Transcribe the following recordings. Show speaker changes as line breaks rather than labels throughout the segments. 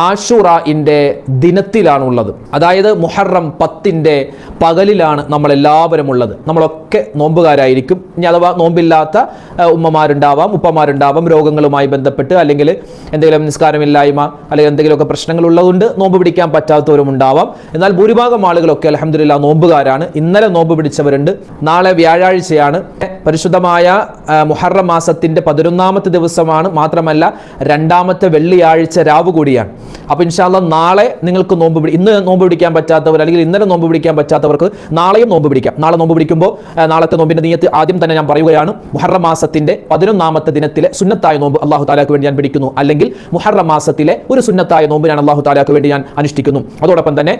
ആഷുറയിൻ്റെ ദിനത്തിലാണുള്ളത്. അതായത് മുഹറം 10-ന്റെ പകലിലാണ് നമ്മളെല്ലാവരും ഉള്ളത്. നമ്മളൊക്കെ നോമ്പുകാരായിരിക്കും. ഇനി അഥവാ നോമ്പില്ലാത്ത ഉമ്മമാരുണ്ടാവാം, ഉപ്പമാരുണ്ടാവാം, രോഗങ്ങളുമായി ബന്ധപ്പെട്ട് അല്ലെങ്കിൽ എന്തെങ്കിലും നിസ്കാരമില്ലായ്മ അല്ലെങ്കിൽ എന്തെങ്കിലുമൊക്കെ പ്രശ്നങ്ങൾ ഉള്ളതുകൊണ്ട് നോമ്പ് പിടിക്കാൻ പറ്റാത്തവരും ഉണ്ടാവാം. എന്നാൽ ഭൂരിഭാഗം ആളുകളൊക്കെ അൽഹംദുലില്ലാഹ് നോമ്പുകാരാണ്. ഇന്നലെ നോമ്പ് പിടിച്ചവരുണ്ട്. നാളെ വ്യാഴാഴ്ചയാണ്. പരിശുദ്ധമായ മുഹറം മാസത്തിൻ്റെ 11ാമത്തെ ദിവസമാണ്. മാത്രമല്ല 2ാമത്തെ വെള്ളിയാഴ്ച രാവ് കൂടിയാണ്. അപ്പോൾ ഇൻഷാ അല്ലാഹ് നാളെ നിങ്ങൾക്ക് ഇന്ന് നോമ്പ് പിടിക്കാൻ പറ്റാത്തവർ അല്ലെങ്കിൽ ഇന്നലെ നോമ്പ് പിടിക്കാൻ പറ്റാത്തവർക്ക് നാളെയും നോമ്പ് പിടിക്കാം. നാളെ നോമ്പ് പിടിക്കുമ്പോൾ നാളത്തെ നോമ്പിന്റെ നിയത്ത് ആദ്യം തന്നെ ഞാൻ പറയുകയാണ്. മുഹറം മാസത്തിന്റെ 11ാമത്തെ ദിനത്തിലെ സുന്നത്തായ നോമ്പ് അല്ലാഹു തആലക്ക് വേണ്ടി ഞാൻ പിടിക്കുന്നു, അല്ലെങ്കിൽ മുഹറം മാസത്തിലെ ഒരു സുന്നത്തായ നോമ്പ് ഞാൻ അല്ലാഹു തആലക്ക് വേണ്ടി ഞാൻ അനുഷ്ഠിക്കുന്നു. അതോടൊപ്പം തന്നെ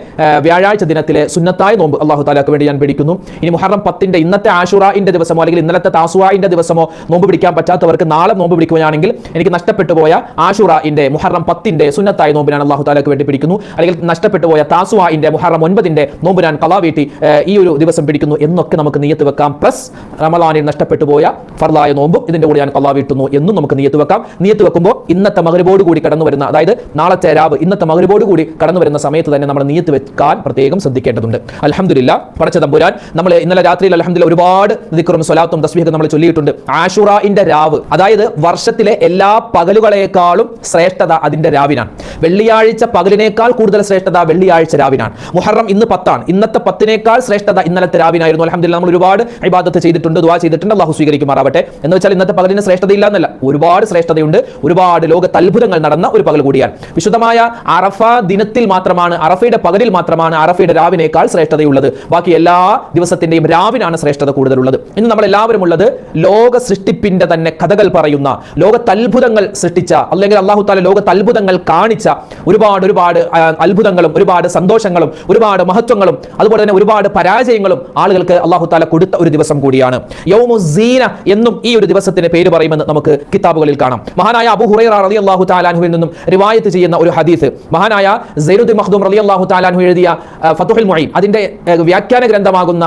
വ്യാഴാഴ്ച ദിനത്തിലെ സുന്നത്തായ നോമ്പ് അല്ലാഹു തആലക്ക് വേണ്ടി ഞാൻ പിടിക്കുന്നു. ഇനി മുഹറം 10-ന്റെ ഇന്നത്തെ ആഷുറാഇന്റെ ദിവസമോ അല്ലെങ്കിൽ ഇന്നലത്തെ താസുആഇന്റെ ദിവസമോ നോമ്പ് പിടിക്കാൻ പറ്റാത്തവർക്ക് നാളെ നോമ്പ് പിടിക്കുകയാണെങ്കിൽ എനിക്ക് നഷ്ടപ്പെട്ടു പോയ ആഷുറാഇന്റെ മുഹറം 10-ന്റെ സുന്നത്തായ നോമ്പ് ഞാൻ അല്ലാഹു തആലക്ക് വേണ്ടി പിടിക്കുന്നു, അല്ലെങ്കിൽ നഷ്ടപ്പെട്ടു പോയ താസുആഇന്റെ മുഹറം 9-ന്റെ നോമ്പ് ഞാൻ ഖളാ വീട്ടി ഈ ഒരു ദിവസം പിടിക്കുന്നു എന്നൊക്കെ നമുക്ക് നിയത്ത് വെക്കാം. പ്ലസ് റമളാനിൽ നഷ്ടപ്പെട്ടു പോയ ഫർളായ നോമ്പും ഇതിന്റെ കൂടെ ഞാൻ ഖളാ വീട്ടുന്നു എന്നും നമുക്ക് നിയത്ത് വെക്കാം. നിയത്ത് വെക്കുമ്പോൾ ഇന്നത്തെ മഗ്രിബോട് കൂടി കടന്നു വരുന്ന, അതായത് നാളത്തെ രാവ് ഇന്നത്തെ മഗ്രിബോട് കൂടി കടന്നു വരുന്ന സമയത്ത് തന്നെ നമ്മൾ നിയത്ത് വെക്കാൻ പ്രത്യേകം ശ്രദ്ധിക്കേണ്ടതുണ്ട്. അൽഹംദുലില്ലാഹ് പടച്ച തമ്പുരാൻ നമ്മൾ ഇന്നലെ രാത്രിയിൽ അൽഹംദുലില്ലാഹ് ഒരുപാട് ദിക്റും സ്വലാത്തും തസ്ബീഹും നമ്മൾ ചൊല്ലിയിട്ടുണ്ട്. ആഷുറാഇന്റെ രാവ്, അതായത് വർഷത്തിലെ എല്ലാ പകലുകളെക്കാളും ശ്രേഷ്ഠത അതിന്റെ രാവിനാണ്. വെള്ളിയാഴ്ച പകലിനേക്കാൾ കൂടുതൽ ശ്രേഷ്ഠത വെള്ളിയാഴ്ച രാവിനാണ്. മുഹറം ഇന്ന് 10-ആണ്. ഇന്നത്തെ 10-നേക്കാൾ ശ്രേഷ്ഠത ഇന്നലത്തെ രാവിനായിരുന്നു. അൽഹംദുലില്ലാഹ് നമ്മൾ ഒരുപാട് ഇബാദത്ത് ചെയ്തിട്ടുണ്ട്, ദുആ ചെയ്തിട്ടുണ്ട്. അല്ലാഹു സ്വീകരിക്കുമാറാവട്ടെ. എന്ന് വെച്ചാൽ ഇന്നത്തെ പകലിന് ശ്രേഷ്ഠതയില്ല എന്നല്ല, ഒരുപാട് ശ്രേഷ്ഠതയുണ്ട്. ഒരുപാട് ലോകത്ത് അത്ഭുതങ്ങൾ നടന്ന ഒരു പകൽ കൂടിയാണ്. വിശുദ്ധമായ അറഫ ദിനത്തിൽ മാത്രമാണ്, അറഫയുടെ പകലിൽ മാത്രമാണ് അറഫയുടെ രാവിനേക്കാൾ ശ്രേഷ്ഠതയുള്ളത്. ബാക്കി എല്ലാ ദിവസത്തിന്റെയും രാവിനാണ് ശ്രേഷ്ഠത കൂടുതലുള്ളത്. ഇന്ന് നമ്മൾ എല്ലാവരും ഉള്ളത് ലോക സൃഷ്ടിപ്പിന്റെ തന്നെ കഥകൾ പറയുന്ന, ലോകത്ത് അത്ഭുതങ്ങൾ സൃഷ്ടിച്ച അല്ലെങ്കിൽ അല്ലാഹു തആല ലോകത്ത് അത്ഭുതങ്ങൾ കാണിച്ച ഒരുപാട് അത്ഭുതങ്ങളും ഒരുപാട് സന്തോഷങ്ങളും ഒരുപാട് മഹത്വങ്ങളും അതുപോലെ തന്നെ ഒരുപാട് പരാജയങ്ങളും ആളുകൾക്ക് അല്ലാഹു തആല കൊടുത്ത ഒരു ദിവസം കൂടിയാണ്. യൗമുസ്സീന എന്നും ഈ ഒരു ദിവസത്തിന് പേര് പറയുമെന്ന് നമുക്ക് കിതാബുകളിൽ കാണാം. മഹാനായ അബൂ ഹുറൈറ റളിയല്ലാഹു തആല അൻഹുവിൽ നിന്നും റിവായത്ത് ചെയ്യുന്ന ഒരു ഹദീസ്, മഹാനായ സൈനുദ്ദീൻ മഖ്ദൂം റളിയല്ലാഹു തആല അൻഹു എഴുതിയ ഫതുഹുൽ മുഈൻ അതിന്റെ വ്യാഖ്യാന ഗ്രന്ഥമാകുന്ന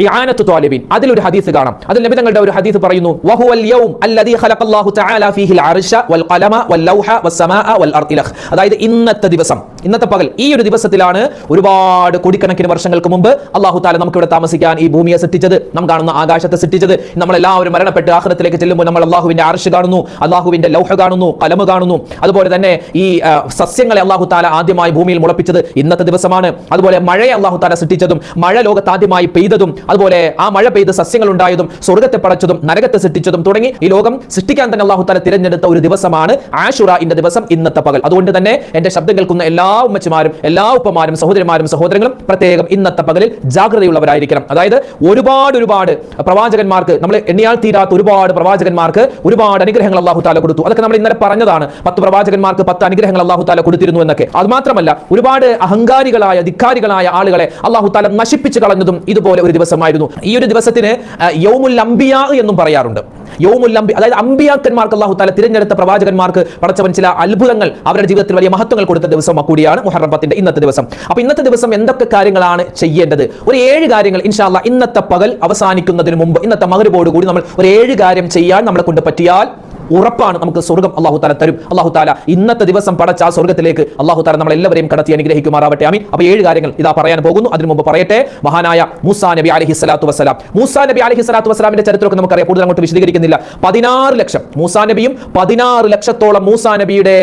ഇആനത്തു ത്വാലിബീൻ അതിലൊരു ഹദീസ് കാണാം. അതിൽ നബി തങ്ങളുടെ ഒരു ഹദീസ് പറയുന്നു, വഹുവൽ യൗം അല്ലദീ ഖലഖല്ലാഹു തആല ഫീഹിൽ അർശ വൽ ഖലമ വൽ ലൗഹ വസ്സമാഅ വൽ അർദിലഖ്. അതായത് ഇന്നത്തെ ദിവസം, ഇന്നത്തെ പകൽ, ഈ ഒരു ദിവസത്തിലാണ് ഒരുപാട് കോടിക്കണക്കിന് വർഷങ്ങൾക്ക് മുമ്പ് അല്ലാഹു തആല നമുക്ക് ഇവിടെ താമസിക്കാൻ ഈ ഭൂമിയെ സൃഷ്ടിച്ചത്, നാം കാണുന്ന ആകാശത്തെ സൃഷ്ടിച്ചത്. നമ്മളെല്ലാവരും മരണപ്പെട്ട് ആഖിറത്തിലേക്ക് ചെല്ലുമ്പോൾ നമ്മൾ അല്ലാഹുവിന്റെ അർശ് കാണുന്നു, അല്ലാഹുവിന്റെ ലൗഹ കാണുന്നു, ഖലം കാണുന്നു. അതുപോലെ തന്നെ ഈ സസ്യങ്ങളെ അല്ലാഹു തആല ആദ്യമായി ഭൂമിയിൽ മുളപ്പിച്ചത് ഇന്നത്തെ ദിവസമാണ്. അതുപോലെ മഴയെ അല്ലാഹു തആല സൃഷ്ടിച്ചതും മഴ ലോകത്ത് ആദ്യമായി പെയ്തതും അതുപോലെ ആ മഴ പെയ്ത് സസ്യങ്ങൾ ഉണ്ടായതും സ്വർഗ്ഗത്തെ പടച്ചതും നരകത്തെ സൃഷ്ടിച്ചതും തുടങ്ങി ഈ ലോകം സൃഷ്ടിക്കാൻ തന്നെ അല്ലാഹു തആല തിരഞ്ഞെടുത്ത ഒരു ദിവസമാണ് ആഷുറാഇന്റെ ദിവസം, ഇന്നത്തെ പകൽ. അതുകൊണ്ട് തന്നെ എന്റെ ശബ്ദം കേൾക്കുന്ന എല്ലാ ഉമ്മച്ചിമാരും എല്ലാ ഉപ്പമാരും സഹോദരിമാരും സഹോദരങ്ങളും പ്രത്യേകം ഇന്നത്തെ പകലിൽ ജാഗ്രതയുള്ളവരായിരിക്കണം. അതായത് ഒരുപാട് പ്രവാചകന്മാർക്ക്, നമ്മൾ എണ്ണിയാൽ തീരാത്ത ഒരുപാട് പ്രവാചകന്മാർക്ക് ഒരുപാട് അനുഗ്രഹങ്ങൾ അല്ലാഹു തആല കൊടുത്തു. അതൊക്കെ നമ്മൾ ഇന്നലെ പറഞ്ഞതാണ്. 10 പ്രവാചകന്മാർക്ക് 10 അനുഗ്രഹങ്ങൾ അല്ലാഹു തആല കൊടുത്തിരുന്നു എന്നൊക്കെ. അത് മാത്രമല്ല ഒരുപാട് അഹങ്കാരികളായ ധിക്കാരികളായ ആളുകളെ അല്ലാഹു തആല നശിപ്പിച്ചു കളഞ്ഞതും ഇതുപോലെ ഒരു ദിവസമായിരുന്നു. ഈ ഒരു ദിവസത്തിന് യൗമുൽ അംബിയാ എന്നും പറയാറുണ്ട്. യൗമുൽ അംബിയ, അതായത് അംബിയാക്കന്മാർക്ക് അല്ലാഹു തആല തിരഞ്ഞെടുത്ത പ്രവാചകന്മാർക്ക് പടച്ചവൻ ചില അത്ഭുതങ്ങൾ, അവരുടെ ജീവിതത്തിൽ വലിയ മഹത്വങ്ങൾ കൊടുത്ത ദിവസം കൂടിയാണ് മുഹറം 10-ന്റെ ഇന്നത്തെ ദിവസം. അപ്പോൾ ഇന്നത്തെ ദിവസം എന്തൊക്കെ കാര്യങ്ങളാണ് ചെയ്യേണ്ടത്? ഒരു 7 കാര്യങ്ങൾ ഇൻഷാ അല്ലാഹ് ഇന്നത്തെ പകൽ അവസാനിക്കുന്നതിന് മുമ്പ്, ഇന്നത്തെ മഗ്രിബോട് കൂടി നമ്മൾ ഒരു 7 കാര്യം ചെയ്യാൻ നമ്മളെ കൊണ്ട് പറ്റിയാൽ ഉറപ്പാണ് നമുക്ക് സ്വർഗ്ഗം അല്ലാഹു തആല തരും. അല്ലാഹു തആല ഇന്നത്തെ ദിവസം പടച്ച ആ സ്വർഗ്ഗത്തിലേക്ക് അല്ലാഹു തആല നമ്മളെല്ലാവരെയും കടത്തി അനുഗ്രഹിക്കുമാറാവട്ടെ. ആമീൻ. അപ്പോൾ 7 കാര്യങ്ങൾ ഇതാ പറയാൻ പോകുന്നു. അതിനു മുമ്പ് പറയട്ടെ, മഹാനായ മൂസാ നബി അലൈഹിസ്സലാത്തു വസ്സലാം, മൂസാ നബി അലൈഹിസ്സലാത്തു വസ്സലാമിന്റെ ചരിത്രമൊക്കെ നമുക്കറിയാം, കൂടുതൽ അങ്ങോട്ട് വിശദീകരിക്കുന്നില്ല. 16 ലക്ഷം മൂസാ നബിയും 16 ലക്ഷത്തോളം മൂസാ നബിയുടെ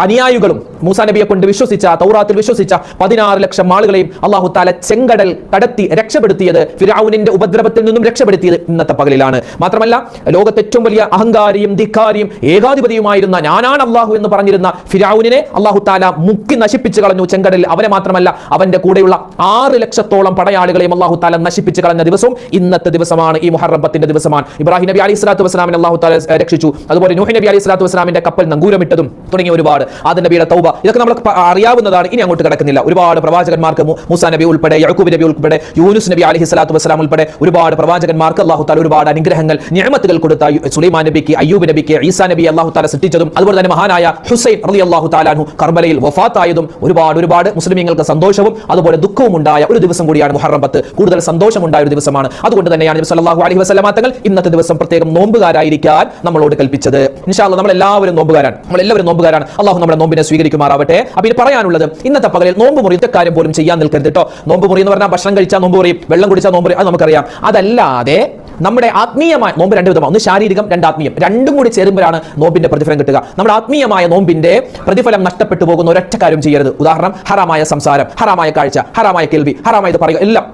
അനുയായികളും മൂസാ നബിയെ കൊണ്ട് വിശ്വസിച്ച, തൗറാത്തിൽ വിശ്വസിച്ച 16 ലക്ഷം ആളുകളെയും അല്ലാഹു തആല ചെങ്കടൽ കടത്തി രക്ഷപ്പെടുത്തിയത്, ഫിർഔനിന്റെ ഉപദ്രവത്തിൽ നിന്നും രക്ഷപ്പെടുത്തിയത് ഇന്നത്തെ പകലിലാണ്. മാത്രമല്ല ലോകത്തെ ഏറ്റവും വലിയ അഹങ്കാരിയും ധിക്കാരിയും ഏകാധിപതിയുമായിരുന്ന, ഞാനാണ് അല്ലാഹു എന്ന് പറഞ്ഞിരുന്ന ഫിർഔനിനെ അല്ലാഹു തആല മുക്കി നശിപ്പിച്ചു കളഞ്ഞു ചെങ്കടലിൽ. അവനെ മാത്രമല്ല അവന്റെ കൂടെയുള്ള 6 ലക്ഷത്തോളം പടയാളികളെയും അല്ലാഹു തആല നശിപ്പിച്ചു കളഞ്ഞ ദിവസവും ഇന്നത്തെ ദിവസമാണ്. ഈ മുഹറം 10-ന്റെ ദിവസമാണ്. ഇബ്രാഹിം നബി അലൈഹിസ്സലാത്തു വസ്സലാമിനെ അല്ലാഹു തആല രക്ഷിച്ചു. അതുപോലെ നൂഹ് നബി അലൈഹിസ്സലാത്തു വസ്സലാമിന്റെ കപ്പൽ നങ്കൂരമിട്ടതും തുടങ്ങിയ ഒരുപാട്, ആദം നബിയുടെ തൗബ, ഇതൊക്കെ നമ്മൾ അറിയാവുന്നതാണ്. ഇനി അങ്ങോട്ട് കിടക്കുന്നില്ല. ഒരുപാട് പ്രവാചകന്മാർക്ക്, മൂസാ നബി ഉൾപ്പെടെ, യഅ്കൂബ് നബി ഉൾപ്പെടെ, യൂനുസ് നബി അലൈഹിസ്സലാത്തു വസ്സലാം ഉൾപ്പെടെ ഒരുപാട് പ്രവാചകന്മാർക്ക് അല്ലാഹു തആല ഒരുപാട് അനുഗ്രഹങ്ങൾ, നിഅമത്തുകൾ കൊടുത്ത, സുലൈമാൻ നബിക്ക്, അയ്യൂബ് യാക്കൂബ് നബിക്ക് ഈസാ നബി അല്ലാഹു തആല സൃഷ്ടിച്ചതും അതുപോലെ തന്നെ മഹാനായ ഹുസൈൻ റളിയല്ലാഹു തആല അൻഹു കർബലയിൽ വഫാത്തായതും ഒരുപാട് മുസ്ലിമീങ്ങൾക്ക് സന്തോഷവും അതുപോലെ ദുഃഖവും ഉണ്ടായ ഒരു ദിവസം കൂടിയാണ് മുഹറം 10. കൂടുതൽ സന്തോഷമുണ്ടായ ഒരു ദിവസമാണ്. അതുകൊണ്ട് തന്നെയാണ് നബി സല്ലല്ലാഹു അലൈഹി വസല്ലമ തങ്ങൾ ഇന്നത്തെ ദിവസം പ്രത്യേകം നോമ്പുകാരായിരിക്കാൻ നമ്മളോട് കൽപ്പിച്ചത്. ഇൻഷാ അല്ലാഹ് നമ്മളെല്ലാവരും നോമ്പുകാരാണ്. അല്ലാഹു നമ്മുടെ നോമ്പിനെ സ്വീകരിക്കുമാറാവട്ടെ. അപ്പോൾ ഇത് പറയാനുള്ളത് ഇന്നത്തെ പകലിൽ നോമ്പ് മുറിയത്തെ കാര്യം പോലും ചെയ്യാൻ നിൽക്കരുത് കേട്ടോ. നോമ്പ് മുറി എന്ന് പറഞ്ഞാൽ ഭക്ഷണം കഴിച്ചാൽ നോമ്പ് മുറിയും, വെള്ളം കുടിച്ചാൽ നോമ്പ് മുറിയും, അത് നമുക്കറിയാം. അതല്ലാതെ നമ്മുടെ ആത്മീയമായ നോമ്പ് രണ്ട് വിധമാണ്. ഒന്ന് ശാരീരികം, രണ്ട് ആത്മീയം. രണ്ടും കൂടി ചേരുമ്പോഴാണ് നോമ്പിന്റെ പ്രതിഫലം കിട്ടുക. നമ്മുടെ ആത്മീയമായ നോമ്പിന്റെ പ്രതിഫലം നഷ്ടപ്പെട്ടു പോകുന്ന ഒരൊറ്റ കാര്യം ചെയ്യരുത്. ഉദാഹരണം, ഹറാമായ സംസാരം, ഹറാമായ കാഴ്ച, ഹറാമായ കേൾവി, ഹറാമായത് പറയുക, എല്ലാം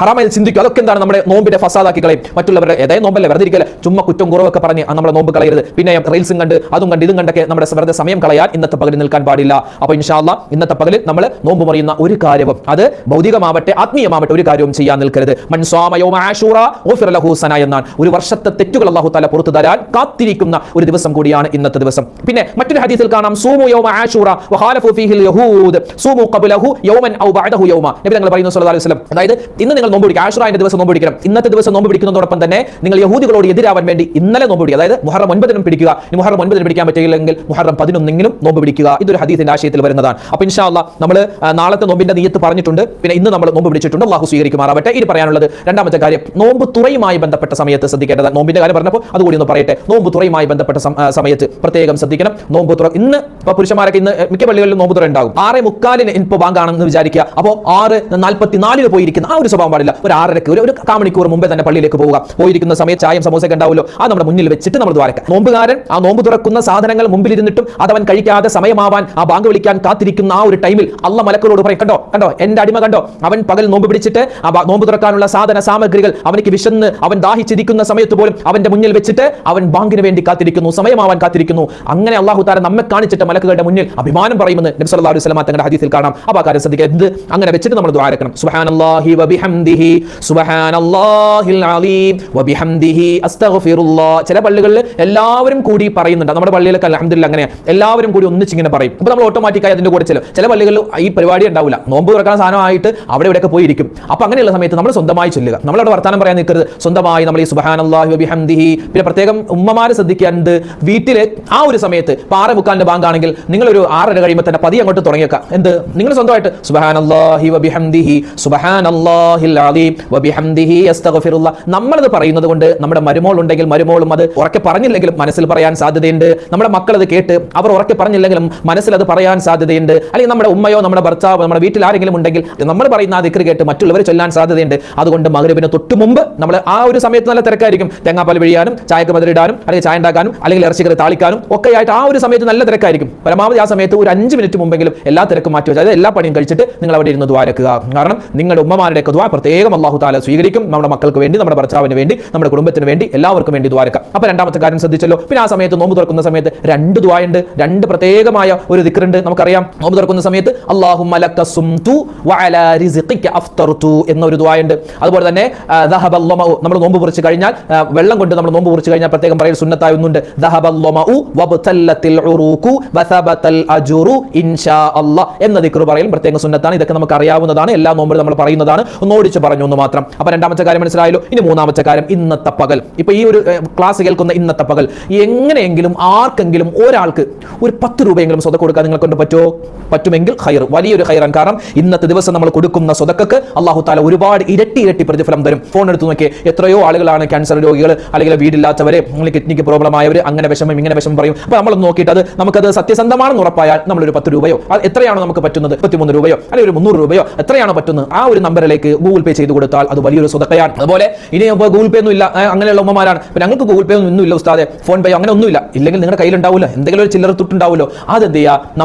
ഹറാമായി ചിന്തിക്കും. അതൊക്കെ എന്താണ് നമ്മുടെ നോമ്പിന്റെ ഫസാദാക്കി കളയും. മറ്റുള്ളവരുടെ ഏതായാലും നോമ്പല്ലേ, വെറുതെ ഇരിക്കല, ചുമ്മാ കുറ്റം കുറവൊക്കെ പറഞ്ഞ് നമ്മുടെ നോമ്പ് കളയരുത്. പിന്നെ റീൽസും കണ്ട് അതും കണ്ട് ഇതും കണ്ടൊക്കെ നമ്മുടെ വെറുതെ സമയം കളയാൻ ഇന്നത്തെ പകലിൽ നിൽക്കാൻ പാടില്ല. അപ്പോൾ ഇൻഷാ അല്ലാഹ് ഇന്നത്തെ പകലിൽ നമ്മൾ നോമ്പ് മുറിയുന്ന ഒരു കാര്യവും, അത് ഭൗതികമാവട്ടെ ആത്മീയമാവട്ടെ, ഒരു കാര്യവും ചെയ്യാൻ നിൽക്കരുത്. മൻ സ്വാമ യൗമ ആശൂറ ഗുഫിറ ലഹു സന എന്നാണ്. ഒരു വർഷത്തെ തെറ്റുകൾ അല്ലാഹു തആല പുറത്തു തരാൻ കാത്തിരിക്കുന്ന ഒരു ദിവസം കൂടിയാണ് ഇന്നത്തെ ദിവസം. പിന്നെ മറ്റൊരു ഹദീസിൽ കാണാം, സൂമു യൗമ ആശൂറ വഖാലഫു ഫീഹിൽ യഹൂദ് സൂമു ഖബ്ലഹു യൗമൻ ഔ ബഅദഹു യൗമ. നബി തങ്ങൾ പറയുന്നു സല്ലല്ലാഹു അലൈഹി വസല്ലം, അതായത് ഇന്ന് നിങ്ങൾ നോമ്പ് പിടിക്കുക, ആശൂറയുടെ ദിവസം നോമ്പ് പിടിക്കണം. ഇന്നത്തെ ദിവസം നോമ്പ് പിടിക്കുന്നതോടൊപ്പം തന്നെ നിങ്ങൾ യഹൂദികളോട് എതിരാവാൻ വേണ്ടി ഇന്നലെ നോമ്പ് പിടിക്കുക. അതായത് മുഹറം 9 പിടിക്കുക. മുഹറം 9 പിടിക്കാൻ പറ്റിയില്ലെങ്കിൽ മുഹറം 11 നോമ്പ് പിടിക്കുക. ഇതൊരു ഹദീസിന്റെ ആശയത്തിൽ വരുന്നതാണ്. അപ്പോൾ ഇൻഷാ അല്ലാഹ് നമ്മൾ നാളത്തെ നോമ്പിന്റെ നിയ്യത്ത് പറഞ്ഞിട്ടുണ്ട്. പിന്നെ ഇന്ന് നമ്മൾ നോമ്പ് പിടിച്ചിട്ടുണ്ട്. അല്ലാഹു സ്വീകരിക്കുമാറാവട്ടെ. ഇനി പറയാനുള്ളത് രണ്ടാമത്തെ കാര്യം, നോമ്പ് തുറയുമായി ബന്ധപ്പെട്ട സമയത്ത് ശ്രദ്ധിക്കേണ്ടതാണ്. നോമ്പിന്റെ കാര്യം പറഞ്ഞപ്പോൾ അതുകൂടി ഒന്ന് പറയട്ടെ. നോമ്പ് തുറയുമായി ബന്ധപ്പെട്ട സമയത്ത് പ്രത്യേകം ശ്രദ്ധിക്കണം. നോമ്പ് തുറ ഇന്ന് ഇപ്പോൾ പുരുഷന്മാരൊക്കെ ഇന്ന് മിക്ക പള്ളികളിലും നോമ്പ് തുറ ഉണ്ടാകും. 6:45 ഇപ്പോൾ ബാങ്കാണെന്ന് വിചാരിക്കുക. അപ്പോൾ 6:44 പോയിരിക്കുന്ന ആ ഒരു സ്വഭാവം പാടില്ല. ഒരു 6:30 ഒരു കാമണിക്കൂർ മുമ്പേ തന്നെ പള്ളിയിലേക്ക് പോവുക. പോയിരിക്കുന്ന സമയത്ത് ചായയും സമോസയൊക്കെ ഉണ്ടാവുമല്ലോ, അത് നമ്മുടെ മുന്നിൽ വെച്ചിട്ട് നമ്മൾ ദ്വാരക്കാം. നോമ്പുകാരൻ ആ നോമ്പ് തുറക്കുന്ന സാധനങ്ങൾ മുമ്പിലിരുന്നിട്ടും അതവൻ കഴിക്കാതെ സമയമാവാൻ ആ ബാങ്ക് വിളിക്കാൻ കാത്തിരിക്കുന്ന ആ ഒരു ടൈമിൽ അല്ലാഹ് മലക്കുകളോട് പറയും, കണ്ടോ എന്റെ അടിമ കണ്ടോ, അവൻ പകൽ നോമ്പ് പിടിച്ചിട്ട് ആ നോമ്പ് തുറക്കാനുള്ള സാധന സാമഗ്രികൾ അവനിക്ക് വിശന്ന് അവൻ ദാഹിച്ചിരിക്കുന്ന സമയത്ത് പോലും അവന്റെ മുന്നിൽ വെച്ചിട്ട് അവൻ ബാങ്കിന് വേണ്ടി കാത്തിരിക്കുന്നു, സമയമാവാൻ കാത്തിരിക്കുന്നു. അങ്ങനെ അല്ലാഹു തആല നമ്മെ കാണിച്ചിട്ട് മലക്കുകളുടെ മുന്നിൽ അഭിമാനം പറയുമെന്ന് നബി സല്ലല്ലാഹു അലൈഹി വസല്ലം തങ്ങളുടെ ഹദീസിൽ കാണാം. അപ്പോൾ ആ കാര്യം ശ്രദ്ധിക്കുക. എന്ത് അങ്ങനെ വെച്ചിട്ട് നമ്മൾ ദ്വാരക്കണം. സുബ്ഹാനല്ലാഹി വബിഹംദിഹി സുബ്ഹാനല്ലാഹിൽ അലീം വബിഹംദിഹി അസ്തഗ്ഫിറുല്ലാഹ്. ചില പള്ളികളിൽ എല്ലാവരും കൂടി പറയുന്നുണ്ട്. നമ്മുടെ പള്ളിയിലൊക്കെ അൽഹംദുലില്ലാഹ് അങ്ങനെയാണ്, എല്ലാവരും കൂടി ഒന്നിച്ചിങ്ങനെ പറയും. അപ്പോൾ നമ്മൾ ഓട്ടോമാറ്റിക്കായി അതിന്റെ കൂടെ ചെല്ലും. ചില പള്ളികളിൽ ഈ പരിപാടി ഉണ്ടാവില്ല, നോമ്പ് തുറക്കാൻ സാധനമായിട്ട് അവിടെ ഇവിടെയൊക്കെ പോയിരിക്കും. അപ്പോൾ അങ്ങനെയുള്ള സമയത്ത് നമ്മൾ സ്വന്തമായി ചൊല്ലുക. നമ്മളവിടെ വർത്താനം പറയാൻ നിൽക്കരുത്. സ്വന്തമായി നമ്മൾ ഈ സുബ്ഹാനല്ലാഹി വബിഹംദിഹി. പിന്നെ പ്രത്യേകം ഉമ്മമാര് ശ്രദ്ധിക്കാറുണ്ട്, വീട്ടിൽ ആ ഒരു സമയത്ത് 6:45 ബാങ്കാണെങ്കിൽ നിങ്ങളൊരു 6:30 കഴിയുമ്പോൾ തന്നെ പതി അങ്ങോട്ട് തുടങ്ങിയേക്കാം. എന്ത്, നിങ്ങൾ സ്വന്തമായിട്ട് സുബ്ഹാനല്ലാഹി വബിഹംദിഹി സുബ്ഹാനല്ലാഹിൽ അലീം വബിഹംദിഹി അസ്തഗ്ഫിറുല്ലാഹ്. നമ്മളത് പറയുന്നത് കൊണ്ട് നമ്മുടെ മരുമോൾ ഉണ്ടെങ്കിൽ മരുമോളും അത് ഉറക്കെ പറഞ്ഞില്ലെങ്കിലും മനസ്സിൽ പറയാൻ സാധ്യതയുണ്ട്. നമ്മുടെ മക്കൾ അത് കേട്ട് അവർ ഉറക്കെ പറഞ്ഞില്ലെങ്കിലും മനസ്സിൽ അത് പറയാൻ സാധ്യതയുണ്ട്. അല്ലെങ്കിൽ നമ്മുടെ ഉമ്മയോ നമ്മുടെ ഭർത്താവോ നമ്മുടെ വീട്ടിൽ ആരെങ്കിലും ഉണ്ടെങ്കിൽ നമ്മൾ പറയുന്ന ആ ദിക്ർ കേട്ട് മറ്റുള്ളവർ ചൊല്ലാൻ സാധ്യതയുണ്ട്. അതുകൊണ്ട് മഗ്‌രിബിന് തൊട്ട് മുമ്പ് നമ്മൾ ആ ഒരു സമയത്ത് നല്ല തിരക്കായിരിക്കും. തേങ്ങാപ്പാൽ പിഴിയാനും ചായക്ക് മധുരിടാനും അല്ലെങ്കിൽ ചായ ഉണ്ടാക്കാനും അല്ലെങ്കിൽ ഇറച്ചിക്കറി താളിക്കാനും ഒക്കെ ആയിട്ട് ആ ഒരു സമയത്ത് നല്ല തിരക്കായിരിക്കും. പരമാവധി ആ സമയത്ത് ഒരു 5 മിനിറ്റ് മുമ്പെങ്കിലും എല്ലാ തിരക്കും മാറ്റി വെച്ചാൽ, അതായത് എല്ലാ പണിയും കഴിച്ചിട്ട് നിങ്ങൾ അവിടെ ഇരുന്ന് ദ്വാരക്കുക. കാരണം നിങ്ങളുടെ ഉമ്മമാരുടെ ദുആ പ്രത്യേകം അല്ലാഹു തആല സ്വീകരിക്കും. നമ്മുടെ മക്കൾക്ക് വേണ്ടി, നമ്മുടെ ഭർത്താവിന് വേണ്ടി, നമ്മുടെ കുടുംബത്തിന് വേണ്ടി, എല്ലാവർക്കും വേണ്ടി ദ്വാരക്കുക. അപ്പോൾ രണ്ടാമത്തെ കാര്യം ശ്രദ്ധിച്ചല്ലോ. പിന്നെ ആ സമയത്ത് നോമ്പ് തുറക്കുന്ന സമയത്ത് 2 ദുആയുണ്ട്, 2 പ്രത്യേകമായ ഒരു ദിക്റുണ്ട്. നമുക്കറിയാം, നോമ്പ് തുറക്കുന്ന സമയത്ത് അല്ലാഹുമ്മ ലക സുംതു വഅലാ റിസ്ഖിക അഫ്തർതു എന്നൊരു ദുആയുണ്ട്. അതുപോലെ തന്നെ ദഹബല്ലമഉ, നമ്മൾ നോമ്പ് മുറിച്ച് കഴിഞ്ഞാൽ വെള്ളം കൊണ്ട് നമ്മൾ നോമ്പ് മുറിച്ച് കഴിഞ്ഞാൽ പ്രത്യേകം പറയൽ സുന്നത്തായി ഒന്നുണ്ട്. ദഹബല്ലമഉ വബ്തല്ലത്തിൽ ഉറൂഖു വസബതൽ അജ്റു ഇൻഷാ അല്ലാഹ് എന്ന ദിക്ർ പറയൽ പ്രത്യേകം സുന്നത്താണ്. ഇതൊക്കെ നമുക്ക് അറിയാവുന്നതാണ്, എല്ലാ നോമ്പിലും നമ്മൾ പറയുന്നതാണ്. ഒന്നോടിച്ച് പറഞ്ഞു എന്ന് മാത്രം. അപ്പോൾ രണ്ടാമത്തെ കാര്യം മനസ്സിലായല്ലോ. ഇനി മൂന്നാമത്തെ കാര്യം, ഇന്നത്തെ പകൽ. ഇപ്പോൾ ഈ ഒരു ക്ലാസ് കേൾക്കുന്ന ഇന്നത്തെ പകൽ എങ്ങനെയെങ്കിലും ആർക്കെങ്കിലും ഒരാൾക്ക് ഒരു 10 രൂപയെങ്കിലും സ്വതക്ക കൊടുക്കാൻ നിങ്ങളെ കൊണ്ട് പറ്റുമോ? പറ്റുമെങ്കിൽ ഖൈർ, വലിയൊരു ഖൈറാണ്. കാരണം ഇന്നത്തെ ദിവസം നമ്മൾ കൊടുക്കുന്ന സ്വതക്കക്ക് അല്ലാഹു തആല ഒരുപാട് ഇരട്ടി പ്രതിഫലം തരും. ഫോൺ എടുത്ത് നോക്കിയേ, എത്രയോ ആളുകളാണ് ക്യാൻസർ രോഗികൾ, അല്ലെങ്കിൽ വീടില്ലാത്തവരെ, കിഡ്നിക്ക് പ്രോബ്ലം ആയവർ, അങ്ങനെ വിഷമം ഇങ്ങനെ വിഷമം പറയും. അപ്പോൾ നമ്മൾ നോക്കിയിട്ട് നമുക്കത് സത്യസന്ധമാണെന്ന് ഉറപ്പായാൽ നമ്മളൊരു 10 രൂപയോ എത്രയാണോ നമുക്ക് പറ്റുന്നത്, 33 രൂപയോ അല്ലെങ്കിൽ ഒരു 300 രൂപയോ എത്രയാണോ പറ്റുന്നത് ആ ഒരു നമ്പറിലേക്ക് ഗൂഗിൾ പേ ചെയ്ത് കൊടുത്താൽ അത് വലിയൊരു സ്വതക്കയാണ്. അതുപോലെ ഇനി ഇപ്പോൾ ഗൂഗിൾ പേ ഒന്നും ഇല്ല, അങ്ങനെയുള്ള ഉമ്മമാരാണ്, ഞങ്ങൾക്ക് ഗൂഗിൾ പേ ഒന്നും ഇല്ല ഉസ്താദെ, ഫോൺ പേ അങ്ങനെ ഒന്നുമില്ല, ഇല്ലെങ്കിൽ നിങ്ങളുടെ കയ്യിലുണ്ടാവില്ല, എന്തെങ്കിലും ഒരു ചില്ലറ തുട്ടുണ്ടാവുമല്ലോ. അതെന്ത് ചെയ്യുക,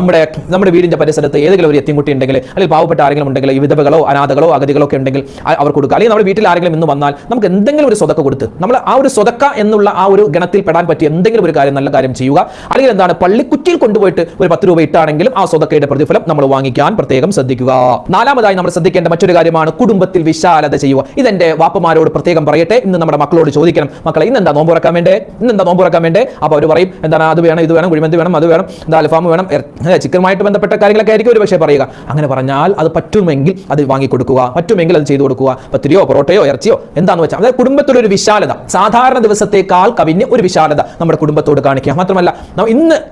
നമ്മുടെ വീടിന്റെ പരിസരത്ത് ഏതെങ്കിലും ഒരു എത്തിൻകുട്ടി ഉണ്ടെങ്കിൽ, അല്ലെങ്കിൽ പാവപ്പെട്ട ആരെങ്കിലും ഉണ്ടെങ്കിൽ, വിധവകളോ അനാഥകളോ അഗതികളോ ഒക്കെ ഉണ്ടെങ്കിൽ അവർ കൊടുക്കുക. അല്ലെങ്കിൽ നമ്മുടെ വീട്ടിൽ ആരെങ്കിലും ഇന്ന് വന്നാൽ നമുക്ക് എന്തെങ്കിലും ഒരു സ്വതക്ക കൊടുത്ത് നമ്മൾ ആ ഒരു സ്വതക്ക എന്നുള്ള ആ ഒരു ഗണത്തിൽ പെടാൻ പറ്റിയ എന്തെങ്കിലും ഒരു കാര്യം, നല്ല കാര്യം ചെയ്യുക. അല്ലെങ്കിൽ എന്താണ്, പള്ളിക്കുറ്റിയിൽ കൊണ്ടുപോയിട്ട് ഒരു 10 രൂപ ഇട്ടാണെങ്കിലും ആ സ്വതക്കയുടെ പ്രതിഫലം നമ്മൾ വാങ്ങിക്കാൻ പ്രത്യേകം ശ്രദ്ധിക്കുക. നാലാമതായി നമ്മൾ ശ്രദ്ധിക്കേണ്ട മറ്റൊരു കാര്യമാണ്, കുടുംബത്തിൽ കുടുംബത്തിൽ വിശാലത ചെയ്യുക. ഇതെന്റെ വാപ്പമാരോട് പ്രത്യേകം പറയട്ടെ. ഇന്ന് നമ്മുടെ മക്കളോട് ചോദിക്കണം, മക്കളെ ഇന്നെന്താ നോമ്പ് തുറക്കാൻ വേണ്ടേ, ഇന്നെന്താ നോമ്പ് തുറക്കാൻ വേണ്ടേ? അപ്പോൾ അവർ പറയും എന്താണ്, അത് വേണം, ഇത് വേണം, കുഴിമന്തി വേണം, അത് വേണം, എന്താ അൽഫാം വേണം, ചിക്കനുമായിട്ട് ബന്ധപ്പെട്ട കാര്യങ്ങളൊക്കെ ആയിരിക്കും ഒരു പക്ഷേ പറയുക. അങ്ങനെ പറഞ്ഞാൽ അത് പറ്റുമെങ്കിൽ അത് വാങ്ങിക്കൊടുക്കുക, പറ്റുമെങ്കിൽ അത് ചെയ്തു കൊടുക്കുക. പത്തിരിയോ പൊറോട്ടയോ ഇറച്ചിയോ എന്താണെന്ന് വെച്ചാൽ, അതായത് കുടുംബത്തിലൊരു വിശാലത, സാധാരണ ദിവസത്തേക്കാൾ കവിഞ്ഞ് ഒരു വിശാലത നമ്മുടെ കുടുംബത്തോട് കാണിക്കുക. മാത്രമല്ല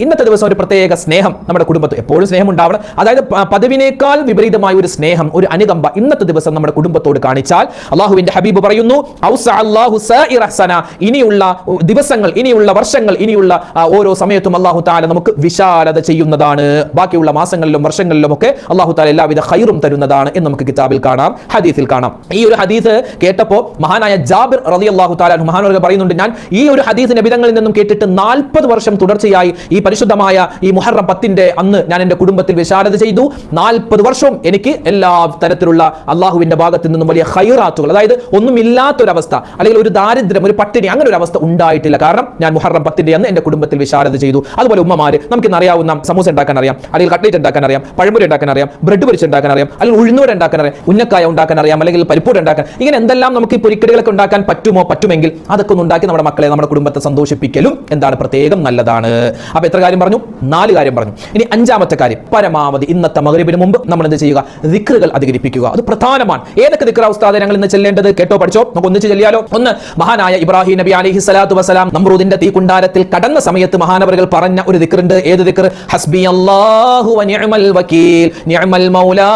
ഇന്നത്തെ ദിവസം ഒരു പ്രത്യേക സ്നേഹം നമ്മുടെ കുടുംബത്തിൽ എപ്പോഴും സ്നേഹം ഉണ്ടാവണം. അതായത് പതിവിനേക്കാൾ വിപരീതമായ ഒരു സ്നേഹം, ഒരു അനുകമ്പ ഇന്നത്തെ ദിവസം നമ്മുടെ കുടുംബത്തോട് കാണിച്ചാൽ അള്ളാഹുവിന്റെ ഹബീബ് പറയുന്നു, ഇനിയുള്ള ദിവസങ്ങൾ, ഇനിയുള്ള വർഷങ്ങൾ, ഇനിയുള്ള ഓരോ സമയത്തും അള്ളാഹു തആല നമുക്ക് വിശാലത ചെയ്യുന്നതാണ്. ബാക്കിയുള്ള മാസങ്ങളിലും വർഷങ്ങളിലും ഒക്കെ അള്ളാഹു തആല എല്ലാവിധ ഖൈറും തരുന്നതാണ് എന്ന് നമുക്ക് കിതാബിൽ കാണാം, ഹദീസിൽ കാണാം. ഈ ഒരു ഹദീസ് കേട്ടപ്പോൾ മഹാനായ ജാബിർ റളിയല്ലാഹു തആല അൻഹു മഹാനവർ പറയുന്നുണ്ട്, ഞാൻ ഈ ഒരു ഹദീസ് നബിതങ്ങളിൽ നിന്നും കേട്ടിട്ട് 40 വർഷം തുടർച്ചയായി ഈ പരിശുദ്ധമായ ഈ മുഹറം 10 അന്ന് ഞാൻ എന്റെ കുടുംബത്തിൽ വിശാലത ചെയ്തു. 40 വർഷവും എനിക്ക് എല്ലാ തരത്തിലുള്ള അള്ളാഹുവിന്റെ ഭാഗത്ത് നിന്നും വലിയ ഖൈറാത്തുകൾ, അതായത് ഒന്നുമില്ലാത്തൊരവസ്ഥ, അല്ലെങ്കിൽ ഒരു ദാരിദ്ര്യം, ഒരു പട്ടിണി, അങ്ങനെ ഒരു അവസ്ഥ ഉണ്ടായിട്ടില്ല. കാരണം ഞാൻ മുഹറം 10 അന്ന് എന്റെ കുടുംബത്തിൽ വിശാലത ചെയ്തു. അതുപോലെ ഉമ്മമാര്, നമുക്ക് അറിയാവുന്ന സമൂസ ഉണ്ടാക്കാൻ അറിയാം, അല്ലെങ്കിൽ കട്ട്ലേറ്റ് ഉണ്ടാക്കാൻ അറിയാം, പഴംപൊരി ഉണ്ടാക്കാൻ അറിയാം, ബ്രെഡ് പൊരിച്ച് ഉണ്ടാക്കാൻ അറിയാം, അല്ലെങ്കിൽ ഉഴുന്നുവട ഉണ്ടാക്കാൻ അറിയാം, ഉന്നക്കായ ഉണ്ടാക്കാൻ അറിയാം, അല്ലെങ്കിൽ പരിപ്പൂട ഉണ്ടാക്കാൻ, ഇങ്ങനെ എന്തെല്ലാം നമുക്ക് ഈ പൊരിക്കടികളൊക്കെ ഉണ്ടാക്കാൻ പറ്റുമെങ്കിൽ അതൊക്കെ ഒന്ന് ഉണ്ടാക്കി നമ്മുടെ മക്കളെ, നമ്മുടെ കുടുംബത്തെ സന്തോഷിപ്പിക്കലും എന്താണ് പ്രത്യേകം നല്ലതാണ്. അപ്പൊ എത്ര കാര്യം പറഞ്ഞു? 4 കാര്യം പറഞ്ഞു. ഇനി 5ാമത്തെ കാര്യം, പരമാവധി ഇന്നത്തെ മഗ്‌രിബിന് മുമ്പ് നമ്മൾ എന്ത് ചെയ്യുക? ദിക്റുകൾ അധികരിപ്പിക്കുക. അത് പ്രധാനമാണ്. ഏതൊക്കെ ദിക്റാ ഉസ്താദേ ഞങ്ങൾ ഇന്ന് ചെല്ലേണ്ടത്? കേട്ടോ, പഠിച്ചോ, നമുക്ക് ഒന്നിച്ച് ചെല്ലിയാലോ. ഒന്ന്, മഹാനായ ഇബ്രാഹിം നബി അലൈഹി സ്വലാത്തു വസ്സലാം നമ്രൂദിന്റെ തീക്കുണ്ടാരത്തിൽ കടന്ന സമയത്ത് മഹാനവറുകൾ പറഞ്ഞ ഒരു ദിക്റുണ്ട്. ഏത് ദിക്ർ? ഹസ്ബി അല്ലാഹു വ നിഅമൽ വകീൽ നിഅമൽ മൗലാ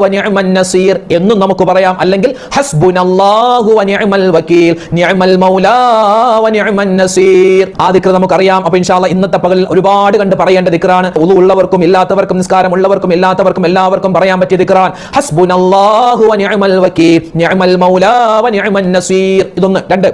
വ നിഅമൻ നസീർ എന്നും നമുക്ക് പറയാം. അല്ലെങ്കിൽ ഹസ്ബുനല്ലാഹു വ നിഅമൽ വകീൽ നിഅമൽ മൗലാ വ നിഅമൻ നസീർ. ആ ദിക്ർ നമുക്കറിയാം. അപ്പോൾ ഇൻഷാ അല്ലാഹ് ഇന്നത്തെ പകലിൽ ഒരുപാട് കണ്ട് പറയേണ്ട ദിക്റാണ്. ഉളു ഉള്ളവർക്കും ഇല്ലാത്തവർക്കും, നിസ്കാരം ഉള്ളവർക്കും ഇല്ലാത്തവർക്കും എല്ലാവർക്കും പറയാൻ പറ്റിയ ദിക്റാണ് ഹസ്ബുനല്ലാഹു വ നിഅമൽ വകീൽ നിഅമൽ മൗലാ വ നിഅമൻ നസീർ. ഇതൊന്ന്. 2,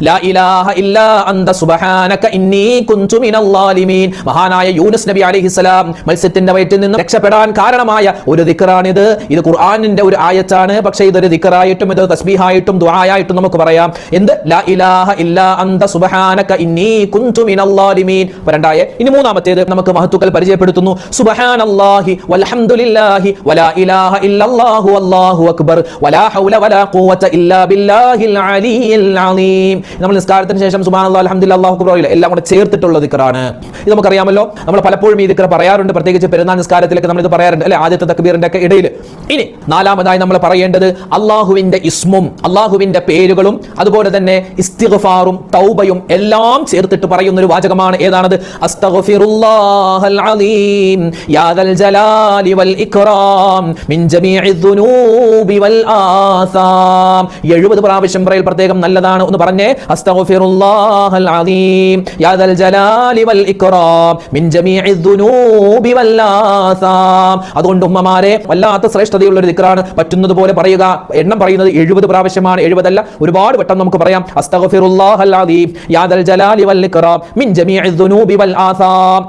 ലാ ഇലാഹ ഇല്ലാ അന്ത സുബ്ഹാനക ഇന്നി കുൻതു മിനൽ ളാലിമീൻ. മഹാനായ യൂനുസ് നബി അലൈഹിസ്സലാം മത്സ്യത്തിന്റെ വയറ്റിൽ നിന്ന് രക്ഷപ്പെടാൻ കാരണമായ ഒരു ദിക്റാണിത്. ഇത് ഖുർആനിന്റെ ഒരു ആയത്താണ്. പക്ഷേ ഇതൊരു ദിക്റായിട്ടും ഇത് തസ്ബീഹായിട്ടും ദുആയായിട്ടും നമുക്ക് പറയാം. എന്ത്? ലാ ഇലാഹ ഇല്ലാ അന്ത സുബ്ഹാനക ഇന്നി കുൻതു മിനൽ ളാലിമീൻ. രണ്ടായ. ഇനി 3ാമത്തേത് നമുക്ക് മഹത്തുക്കൾ പരിചയപ്പെടുത്തുന്നു. സുബ്ഹാനല്ലാഹി വൽഹംദുലില്ലാഹി വലാ ഇലാഹ ഇല്ലല്ലാഹു വല്ലാഹു അക്ബർ വലാ ഹൗല വലാ ഖുവത ഇല്ലാ ബില്ലാഹിൽ അലിയിൽ അലീം. നമ്മൾ നിസ്കാരത്തിന് ശേഷം സുബ്ഹാനല്ലാഹി അൽഹംദുലില്ലാഹി അല്ലാഹു അക്ബർ എല്ലാം കൂടെ ചേർത്തിട്ടുള്ള ദിക്റാണ്. ഇത് നമുക്കറിയാമല്ലോ. നമ്മൾ പലപ്പോഴും ഈ ദിക്ർ പറയാറുണ്ട്, പ്രത്യേകിച്ച് പെരുന്നാൾ നിസ്കാരത്തിലൊക്കെ നമ്മൾ ഇത് പറയാറുണ്ട്, അല്ലെ? ആദ്യത്തെ തക്ബീറിന്റെ ഒക്കെ ഇടയിൽ. ഇനി 4ാമതായി നമ്മൾ പറയേണ്ടത് അല്ലാഹുവിന്റെ ഇസ്മും അല്ലാഹുവിന്റെ പേരുകളും അതുപോലെ തന്നെ ഇസ്തിഗ്ഫാറും തൗബയും എല്ലാം ചേർത്തിട്ട് പറയുന്ന ഒരു വാചകമാണ്. ഏതാണത്? അസ്തഗ്ഫിറുല്ലാഹൽ അലീം യാ ദൽ ജലാലി വൽ ഇക്റാം മിൻ ജമീഇ ദുനൂബി വൽ ആസാം. 70 പ്രാവശ്യം പറയൽ പ്രത്യേകം നല്ലതാണ്. ഒന്ന് പറഞ്ഞേ, അസ്തഗ്ഫിറുല്ലാഹൽ അലീം യാ ദൽ ജലാലി വൽ ഇക്റാം മിൻ ജമീഇ ദുനൂബി വൽ ആസാം. അതുകൊണ്ട് ഉമ്മമാരെ, വല്ലാത്ത ശ്രേഷ്ഠതയുള്ള ഒരു ദിക്റാണ്. പറ്റുന്നത് പോലെ പറയുക. എണ്ണം പറയുന്നത് 70 പ്രാവശ്യമാണ്. 70 അല്ല, ഒരുപാട് വട്ടം നമുക്ക് പറയാം. അസ്തഗ്ഫിറുല്ലാഹൽ അലീം യാ ദൽ ജലാലി വൽ ഇക്റാം മിൻ ജമീഇ ദുനൂബി വൽ ആസാം.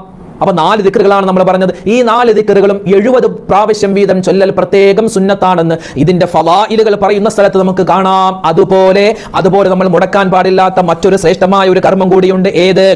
അപ്പോൾ 4 ദിക്റുകളാണ് നമ്മൾ പറഞ്ഞത്. ഈ 4 ദിക്റുകളും 70 പ്രാവശ്യം വീതം ചൊല്ലൽ പ്രത്യേകം സുന്നത്താണെന്ന് ഇതിന്റെ ഫളായിലുകൾ പറയുന്ന സ്ഥലത്ത് നമുക്ക് കാണാം. അതുപോലെ നമ്മൾ മുടക്കാൻ പാടില്ലാത്ത മറ്റൊരു ശ്രേഷ്ഠമായ ഒരു കർമ്മം കൂടിയുണ്ട്. ഏത്?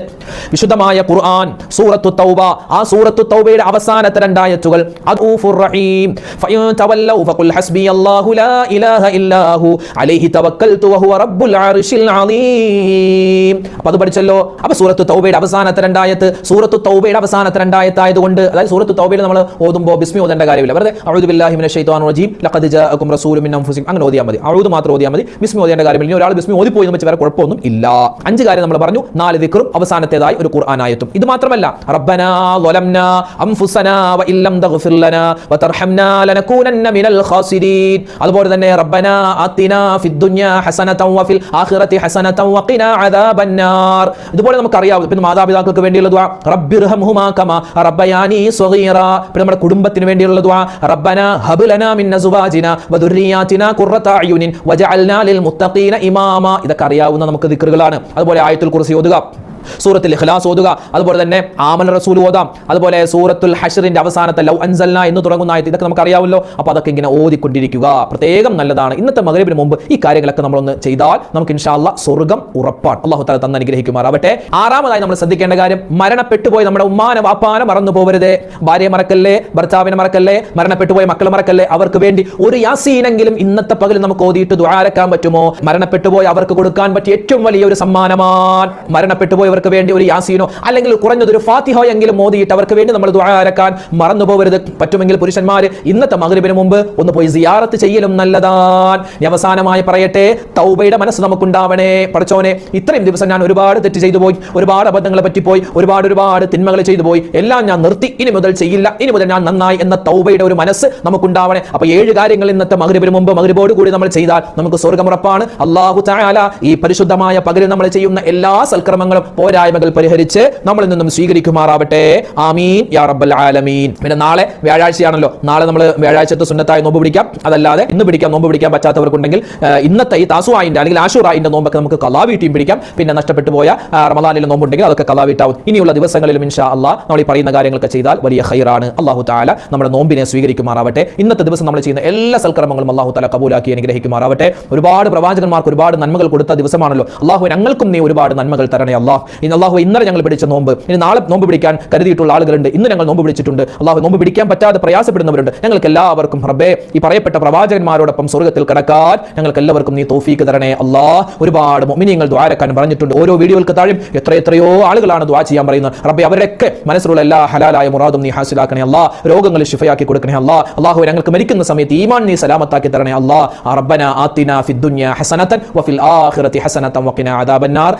വിശുദ്ധമായ ഖുർആൻ സൂറത്തു തൗബ. ആ സൂറത്തു തൗബയുടെ അവസാനത്തെ 2 ആയത്തുകൾ അദൂഫുർ റഹീം ഫഇൻ തവല്ലൗ ഫഖുൽ ഹസ്ബിയല്ലാഹു ലാ ഇലാഹ ഇല്ലാഹു അലൈഹി തവക്കൽതു വഹുവ റബ്ബുൽ അർശിൽ അലീം. അപ്പോൾ അത് പഠിച്ചല്ലോ. അപ്പോൾ സൂറത്തു തൗബയുടെ അവസാനത്തെ 2 ആയത്ത്, സൂറത്തു തൗബയുടെ അവസാനത്തെ 2 ആയത്തായതുകൊണ്ട്, അതായത് സൂറത്തു തൗബയിൽ നമ്മൾ ഓതുമ്പോൾ ബിസ്മി ഓതേണ്ട കാര്യമില്ല. വെറുതെ അഊദു ബില്ലാഹി മിനശ് ശൈത്വാനിർ റജീം ലഖദ് ജാഅകും റസൂലുൻ മിൻ അൻഫുസികും അങ്ങനെ ഓതിയാൽ മതി. അഊദു മാത്രം ഓതിയാൽ മതി, ബിസ്മി ഓതേണ്ട കാര്യമില്ല. ഇനി ഒരാൾ ബിസ്മി ഓതിപ്പോയി എന്ന് വെച്ച് വേറെ കുഴപ്പമൊന്നും ഇല്ല. 5 കാര്യം നമ്മൾ പറഞ്ഞു. 4 ദിക്റും അവസാനത്തേതായി ഒരു ഖുർആൻ ആയത്തും. ഇത് മാത്രമല്ല, റബ്ബനാ ളലംനാ അൻഫുസനാ വ ഇല്ലം തഗ്ഫിർ ലനാ വ തർഹംനാ ലനകൂനന്ന മിനൽ ഖാസിരീൻ. അതുപോലെ തന്നെ റബ്ബനാ ആതിനാ ഫിദ് ദുനിയാ ഹസനതൻ വ ഫിൽ ആഖിറതി ഹസനതൻ വ ഖിനാ അദാബന്നാർ. ഇതുപോലെ നമുക്കറിയാം. പിന്നെ മാതാപിതാക്കൾക്ക് വേണ്ടിയുള്ള ദുആ റബ്ബിർഹംഹുമാ കമാ റബ്ബയാനി സ്വഗീറാ. പിന്നെ നമ്മുടെ കുടുംബത്തിന് വേണ്ടിയുള്ള ദുആ റബ്ബനാ ഹബ് ലനാ മിൻ അസ്വാജിനാ വ ദുർരിയാതിനാ ഖുർറത അയുനിൻ വജഅൽനാ ലിൽ മുത്തഖീന ഇമാമാ. ഇതൊക്കെ അറിയാവുന്ന നമുക്ക് ദിക്റുകളാണ്. അതുപോലെ ആയത്തുൽ കുർസി ഓതുക, സൂറത്തുൽ ഇഖ്ലാസ് ഓതുക, അതുപോലെ തന്നെ ആമന റസൂൽ ഓതാം, അതുപോലെ സൂറത്തുൽ ഹശ്റിന്റെ അവസാനത്തെ ലൗ അൻസൽന എന്ന് തുടങ്ങുന്ന ആയത്ത്, ഇതൊക്കെ നമുക്ക് അറിയാമല്ലോ. അപ്പോൾ അതൊക്കെ ഇങ്ങനെ ഓതിക്കൊണ്ടിരിക്കുക, പ്രത്യേകം നല്ലതാണ്. ഇന്നത്തെ മഗ്‌രിബിന് മുമ്പ് ഈ കാര്യങ്ങളൊക്കെ നമ്മളൊന്ന് ചെയ്താൽ നമുക്ക് ഇൻഷാ അല്ലാഹ് സ്വർഗ്ഗം ഉറപ്പാണ്. അല്ലാഹു തആല തന്നെ അനുഗ്രഹിക്കുമാറാവട്ടെ. ആറാമതായി നമ്മൾ ശ്രദ്ധിക്കേണ്ട കാര്യം, മരണപ്പെട്ടുപോയി നമ്മുടെ ഉമ്മാനെ വാപ്പാനെ മറന്നു പോകരുത്. ഭാര്യയെ മറക്കല്ലേ, ഭർത്താവിനെ മറക്കല്ലേ, മരണപ്പെട്ടുപോയ മക്കളെ മറക്കല്ലേ. അവർക്ക് വേണ്ടി ഒരു യാസീനെങ്കിലും ഇന്നത്തെ പകൽ നമുക്ക് ഓതിയിട്ട് ദുആരക്കാൻ പറ്റുമോ? മരണപ്പെട്ടുപോയി അവർക്ക് കൊടുക്കാൻ പറ്റിയ ഏറ്റവും വലിയ ഒരു സമ്മാനമാണ്. മരണപ്പെട്ടുപോയവർക്ക് വേണ്ടി ഒരു യാസീനോ അല്ലെങ്കിൽ കുറഞ്ഞതൊരു ഫാത്തിഹ എങ്കിലും ഓതിയിട്ട് അവർക്ക് വേണ്ടി നമ്മൾ ദുആരക്കാൻ മറന്നു പോകരുത്. പറ്റുമെങ്കിൽ പുരുഷന്മാര് ഇന്നത്തെ മഗ്‌രിബിന് മുമ്പ് ഒന്ന് പോയി സിയാറത്ത് ചെയ്യലും നല്ലതാണ്. അവസാനമായി പറയട്ടെ, തൗബയുടെ മനസ്സ് നമുക്കുണ്ടാവണേ. പടച്ചോനെ, ഇത്രയും ദിവസം ഞാൻ ഒരുപാട് തെറ്റ് ചെയ്തു പോയി, ഒരുപാട് അബദ്ധങ്ങളെ പറ്റിപ്പോയി, ഒരുപാട് തിന്മകൾ ചെയ്തു പോയി, എല്ലാം ഞാൻ നിർത്തി, ഇനി മുതൽ ചെയ്യില്ല, ഇനി മുതൽ ഞാൻ നന്നായി എന്ന തൗബയുടെ ഒരു മനസ്സ് നമുക്കുണ്ടാവണേ. അപ്പൊ 7 കാര്യങ്ങൾ ഇന്നത്തെ മഗ്‌രിബിന് മുമ്പ് മഗ്‌രിബോട് കൂടി നമ്മൾ ചെയ്താൽ നമുക്ക് സ്വർഗ്ഗം ഉറപ്പാണ്. അല്ലാഹു തആല ഈ പരിശുദ്ധമായ പകലിൽ നമ്മൾ ചെയ്യുന്ന എല്ലാ സൽക്കർമ്മങ്ങളും പോരായ്മകൾ പരിഹരിച്ച് നമ്മളിൽ നിന്നും സ്വീകരിക്കുമാറാവട്ടെ. ആമീൻ യാ റബ്ബൽ ആലമീൻ. പിന്നെ നാളെ വ്യാഴാഴ്ചയാണല്ലോ, നാളെ നമ്മൾ വ്യാഴാഴ്ചത്തെ സുന്നത്തായി നോമ്പ് പിടിക്കാം. അതല്ലാതെ ഇന്ന് പിടിക്കാം, നോമ്പ് പിടിക്കാൻ പറ്റാത്തവർക്കുണ്ടെങ്കിൽ ഇന്നത്തെ ഈ താസുആയിന്റെ അല്ലെങ്കിൽ ആശുറായിന്റെ നോമ്പൊക്കെ നമുക്ക് ഖളാ വീട്ടിയും പിടിക്കാം. പിന്നെ നഷ്ടപ്പെട്ടു പോയ റമളാനിലെ നോമ്പുണ്ടെങ്കിൽ അതൊക്കെ ഖളാ വീട്ടാവും. ഇനിയുള്ള ദിവസങ്ങളിലും ഇൻഷാ അല്ലാഹ് നമ്മൾ ഈ പറയുന്ന കാര്യങ്ങളൊക്കെ ചെയ്താൽ വലിയ ഖൈറാണ്. അല്ലാഹു തആല നമ്മുടെ നോമ്പിനെ സ്വീകരിക്കുമാറാവട്ടെ. ഇന്നത്തെ ദിവസം നമ്മൾ ചെയ്യുന്ന എല്ലാ സൽക്കർമ്മങ്ങളും അല്ലാഹു തആല കബൂലാക്കി അനുഗ്രഹിക്കുമാറാവട്ടെ. ഒരുപാട് പ്രവാചകന്മാർക്ക് ഒരുപാട് നന്മകൾ കൊടുത്ത ദിവസമാണല്ലോ. അല്ലാഹു ഞങ്ങൾക്കും നീ ഒരുപാട് നന്മകൾ തരണേ അല്ലാഹ്. അല്ലാഹു ഇന്നലെ ഞങ്ങൾ പിടിച്ച നോമ്പ്, ഇനി നാളെ നോമ്പ് പിടിക്കാൻ കരുതിയിട്ടുള്ള ആളുകളുണ്ട്. ഇന്ന് ഞങ്ങൾ നോമ്പ് പിടിച്ചിട്ടുണ്ട്. അല്ലാഹു നോമ്പ് പിടിക്കാൻ പറ്റാതെ പ്രയാസപ്പെടുന്നവരുണ്ട്. ഞങ്ങൾക്ക് എല്ലാവർക്കും റബ്ബേ ഈ പറയപ്പെട്ട പ്രവാചകന്മാരോടൊപ്പം സ്വർഗ്ഗത്തിൽ കടക്കാൻ ഞങ്ങൾക്ക് എല്ലാവർക്കും നീ തൗഫീക്ക് തരണേ അല്ലാഹ്. ഒരുപാട് മുഅ്മിനീങ്ങൾ ദുആ ചെയ്യാൻ പറഞ്ഞിട്ടുണ്ട്. ഓരോ വീഡിയോകൾക്ക് താഴെ എത്രയോ ആളുകളാണ് ദുആ ചെയ്യാൻ പറയുന്നത്. റബ്ബേ അവരൊക്കെ മനസ്സിലുള്ള എല്ലാ ഹലാലായ മുറാദും നീ ഹാസിലാക്കണേ അല്ലാഹ്. രോഗങ്ങൾ ശിഫയാക്കി കൊടുക്കണേ അല്ലാഹ്. അല്ലാഹു ഞങ്ങൾക്ക് മരിക്കുന്ന സമയത്ത് ഈമാൻ നീ സലാമത്താക്കി തരണേ അല്ലാഹ്. റബ്ബനാ ആതിനാ ഫിദ്ദുനിയ ഹസനതൻ വഫിൽ ആഖിറതി ഹസനതൻ വഖിനാ അദാബന്നാർ.